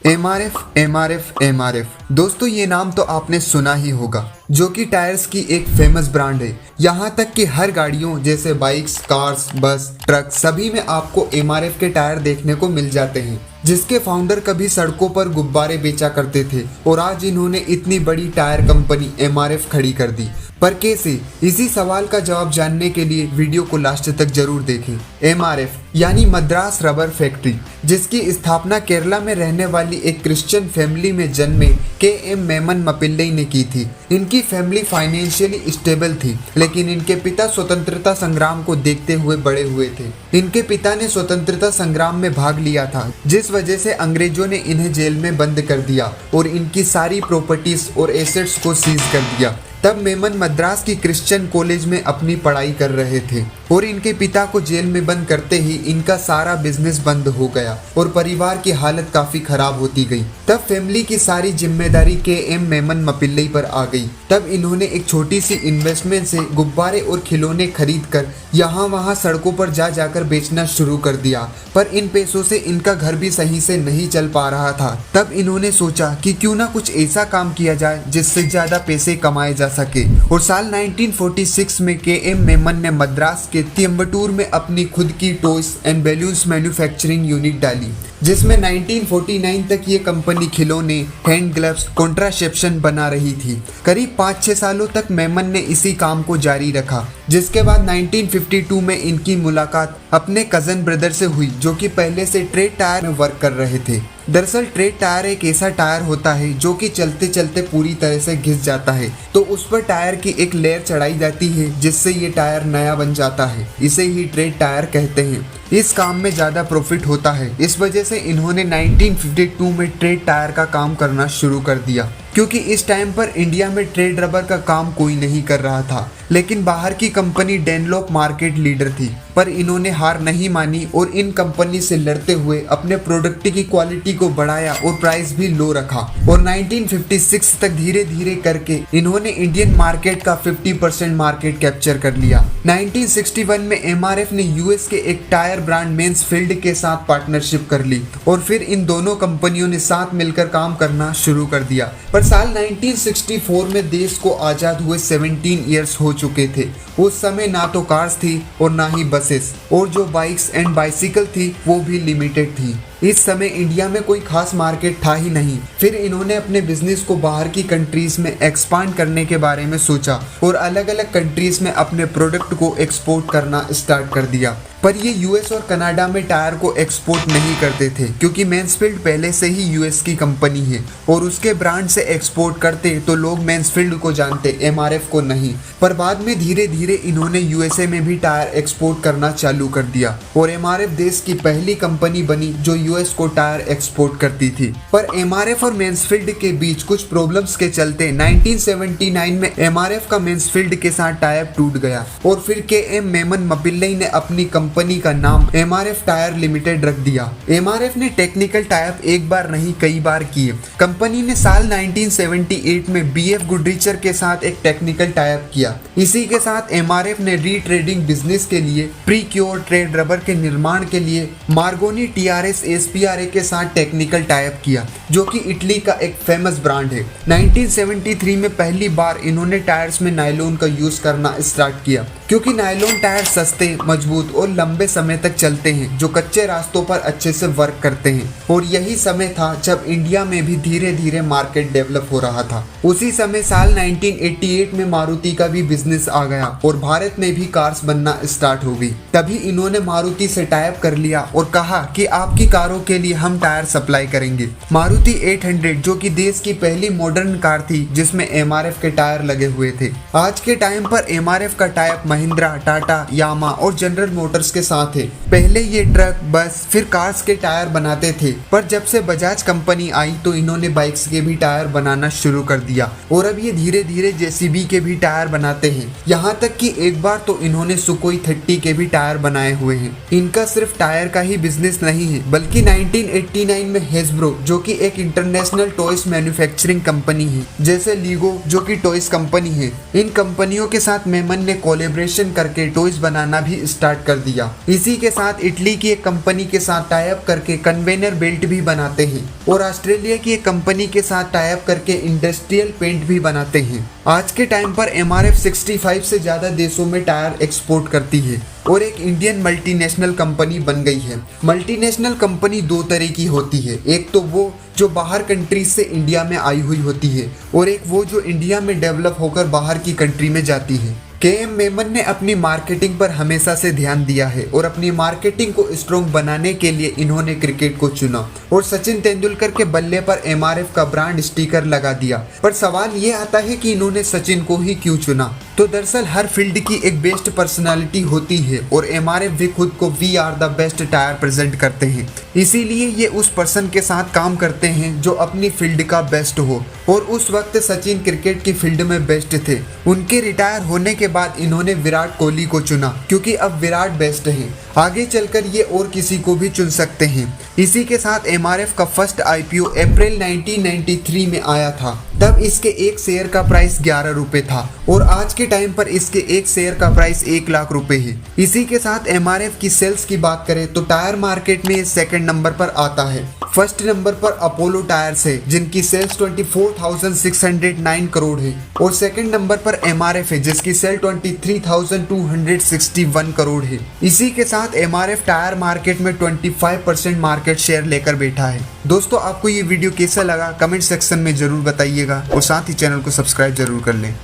MRF दोस्तों, ये नाम तो आपने सुना ही होगा, जो कि टायर्स की एक फेमस ब्रांड है। यहाँ तक कि हर गाड़ियों जैसे बाइक्स, कार्स, बस, ट्रक सभी में आपको एमआरएफ के टायर देखने को मिल जाते हैं, जिसके फाउंडर कभी सड़कों पर गुब्बारे बेचा करते थे और आज इन्होंने इतनी बड़ी टायर कंपनी एमआरएफ खड़ी कर दी। पर कैसे? इसी सवाल का जवाब जानने के लिए वीडियो को लास्ट तक जरूर देखें। एमआरएफ यानी मद्रास रबर फैक्ट्री, जिसकी स्थापना केरला में रहने वाली एक क्रिश्चियन फैमिली में जन्मे के.एम. मेमन मपिल्लई ने की थी। इनकी फैमिली फाइनेंशियली स्टेबल थी, लेकिन इनके पिता स्वतंत्रता संग्राम को देखते हुए बड़े हुए थे। इनके पिता ने स्वतंत्रता संग्राम में भाग लिया था, जिस वजह से अंग्रेजों ने इन्हें जेल में बंद कर दिया और इनकी सारी प्रॉपर्टीज और एसेट्स को सीज कर दिया। तब मेमन मद्रास की क्रिश्चियन कॉलेज में अपनी पढ़ाई कर रहे थे और इनके पिता को जेल में बंद करते ही इनका सारा बिजनेस बंद हो गया और परिवार की हालत काफी खराब होती गई। तब फैमिली की सारी जिम्मेदारी के.एम. मेमन मपिल्लई पर आ गई। तब इन्होंने एक छोटी सी इन्वेस्टमेंट से गुब्बारे और खिलौने खरीद कर यहाँ वहाँ सड़कों पर जा जाकर बेचना शुरू कर दिया। पर इन पैसों से इनका घर भी सही से नहीं चल पा रहा था। तब इन्होंने सोचा कि क्यों ना कुछ ऐसा काम किया जाए जिससे ज्यादा पैसे कमाए जा सके। और साल 1946 में के.एम. मेमन ने मद्रास के तिम्बटूर में अपनी खुद की toys and balloons manufacturing unit डाली, जिसमें 1949 तक ये कंपनी खिलौने, हैंड ग्लव्स, कॉन्ट्रासेप्शन बना रही थी। करीब 5-6 सालों तक मेमन ने इसी काम को जारी रखा, जिसके बाद 1952 में इनकी मुलाकात अपने कजन ब्रदर से हुई, जो कि पहले से ट्रेड टायर में वर्क कर रहे थे। दरअसल ट्रेड टायर एक ऐसा टायर होता है जो कि चलते चलते पूरी तरह से घिस जाता है, तो उस पर टायर की एक लेयर चढ़ाई जाती है, जिससे ये टायर नया बन जाता है। इसे ही ट्रेड टायर कहते हैं। इस काम में ज्यादा प्रॉफिट होता है, इस वजह से इन्होंने 1952 में ट्रेड टायर का काम करना शुरू कर दिया, क्योंकि इस टाइम पर इंडिया में ट्रेड रबर का काम कोई नहीं कर रहा था। लेकिन बाहर की कंपनी डेनलॉप मार्केट लीडर थी, पर इन्होंने हार नहीं मानी और इन कंपनी से लड़ते हुए अपने प्रोडक्ट की क्वालिटी को बढ़ाया और प्राइस भी लो रखा। और 1956 तक धीरे धीरे करके इन्होंने इंडियन मार्केट का 50% मार्केट कैप्चर कर लिया। 1961 में एमआरएफ ने यूएस के एक टायर ब्रांड मेंसफील्ड के साथ पार्टनरशिप कर ली और फिर इन दोनों कंपनियों ने साथ मिलकर काम करना शुरू कर दिया। पर साल 1964 में देश को आजाद हुए 17 ईयर्स हो चुके थे। उस समय ना तो कार्स थी और ना ही बसेस, और जो बाइक्स एंड बाइसिकल थी वो भी लिमिटेड थी। इस समय इंडिया में कोई खास मार्केट था ही नहीं। फिर इन्होंने अपने बिजनेस को बाहर की कंट्रीज में एक्सपांड करने के बारे में सोचा और अलग अलग कंट्रीज में अपने प्रोडक्ट को एक्सपोर्ट करना स्टार्ट कर दिया। पर ये यूएस और कनाडा में टायर को एक्सपोर्ट नहीं करते थे, क्योंकि मेंसफील्ड पहले से ही यूएस की कंपनी है और उसके ब्रांड से एक्सपोर्ट करते तो लोग मेंसफील्ड को जानते, एमआरएफ को नहीं। पर बाद में धीरे धीरे इन्होंने यूएसए में भी टायर एक्सपोर्ट करना चालू कर दिया और एमआरएफ देश की पहली कंपनी बनी जो यूएस को टायर एक्सपोर्ट करती थी। पर एमआरएफ और मेंसफील्ड के बीच कुछ प्रॉब्लम्स के चलते 1979 में एमआरएफ का मेंसफील्ड के साथ टाई टूट गया और फिर के.एम. मेमन मपिल्लई ने अपनी कंपनी का नाम एमआरएफ टायर लिमिटेड रख दिया। एमआरएफ ने टेक्निकल टाइप एक बार नहीं कई बार किए। कंपनी ने साल 1978 में बीएफ गुडरिचर के साथ एक टेक्निकल टाइप किया। इसी के साथ एमआरएफ ने रीट्रेडिंग बिजनेस के लिए प्रीक्योर ट्रेड रबर के निर्माण के लिए मार्गोनी टीआरएस एसपीआरए के साथ टेक्निकल टाइप किया, जो कि इटली का एक फेमस ब्रांड है। 1973 में पहली बार इन्होंने टायर्स में नायलॉन का यूज करना स्टार्ट किया, क्योंकि नायलॉन टायर सस्ते, मजबूत और लंबे समय तक चलते हैं, जो कच्चे रास्तों पर अच्छे से वर्क करते हैं। और यही समय था जब इंडिया में भी धीरे धीरे मार्केट डेवलप हो रहा था। उसी समय साल 1988 में मारुति का भी बिजनेस आ गया और भारत में भी कार्स बनना स्टार्ट हो गई। तभी इन्होंने मारुति से टाइप कर लिया और कहा कि आपकी कारों के लिए हम टायर सप्लाई करेंगे। मारुति 800, जो कि देश की पहली मॉडर्न कार थी जिसमें एमआरएफ के टायर लगे हुए थे। आज के टाइम पर एमआरएफ का टाइप महिंद्रा, टाटा, यामा और जनरल मोटर्स के साथ है। पहले ये ट्रक, बस, फिर कार्स के टायर बनाते थे, पर जब से बजाज कंपनी आई तो इन्होंने बाइक्स के भी टायर बनाना शुरू कर दिया और अब ये धीरे धीरे जेसीबी के भी टायर बनाते हैं। यहाँ तक कि एक बार तो इन्होंने सुकोई 30 के भी टायर बनाए हुए हैं। इनका सिर्फ टायर का ही बिजनेस नहीं है, बल्कि 1989 में हेस्ब्रो, जो कि एक इंटरनेशनल टॉयज मैन्युफैक्चरिंग कंपनी है, जैसे लीगो, जो कि टॉयज कंपनी है, इन कंपनियों के साथ मेमन ने कोलैबोरेट कोलैबोरेशन करके टॉयज बनाना भी स्टार्ट कर दिया। इसी के साथ इटली की एक कंपनी के साथ टाई अप करके कन्वेयर बेल्ट भी बनाते हैं और ऑस्ट्रेलिया की एक कंपनी के साथ टाई अप करके इंडस्ट्रियल पेंट भी बनाते हैं। आज के टाइम पर MRF 65 से ज्यादा देशों में टायर एक्सपोर्ट करती है और एक इंडियन मल्टीनेशनल कंपनी बन गई है। मल्टीनेशनल कंपनी दो तरह की होती है, एक तो वो जो बाहर कंट्रीज से इंडिया में आई हुई होती है और एक वो जो इंडिया में डेवलप होकर बाहर की कंट्री में जाती है। KM मेमन ने अपनी मार्केटिंग पर हमेशा से ध्यान दिया है और अपनी मार्केटिंग को स्ट्रॉन्ग बनाने के लिए इन्होंने क्रिकेट को चुना और सचिन तेंदुलकर के बल्ले पर MRF का ब्रांड स्टिकर लगा दिया। पर सवाल ये आता है कि इन्होंने सचिन को ही क्यों चुना। तो दरअसल हर फील्ड की एक बेस्ट पर्सनालिटी होती है और MRF भी खुद को we are the best tyre present करते हैं, इसीलिए ये उस पर्सन के साथ काम करते हैं जो अपनी फील्ड का बेस्ट हो। और उस वक्त सचिन क्रिकेट की फील्ड में बेस्ट थे। उनके रिटायर होने के बाद इन्होंने विराट कोहली को चुना क्योंकि अब विराट बेस्ट हैं। आगे चलकर ये और किसी को भी चुन सकते हैं। इसी के साथ MRF का फर्स्ट IPO अप्रैल 1993 में आया था। तब इसके एक शेयर का प्राइस 11 रुपए था और आज के टाइम पर इसके एक शेयर का प्राइस 1 लाख रुपए है। इसी के साथ MRF की सेल्स की बात करें तो टायर मार्केट में सेकंड नंबर पर आता है। फर्स्ट नंबर पर अपोलो टायर्स है जिनकी सेल्स 24,609 करोड़ है और सेकंड नंबर पर MRF है जिसकी सेल 23,261 करोड़ है। इसी के साथ MRF टायर मार्केट में 25% मार्केट शेयर लेकर बैठा है। दोस्तों आपको ये वीडियो कैसा लगा कमेंट सेक्शन में जरूर बताइएगा और साथ ही चैनल को सब्सक्राइब जरूर कर लें।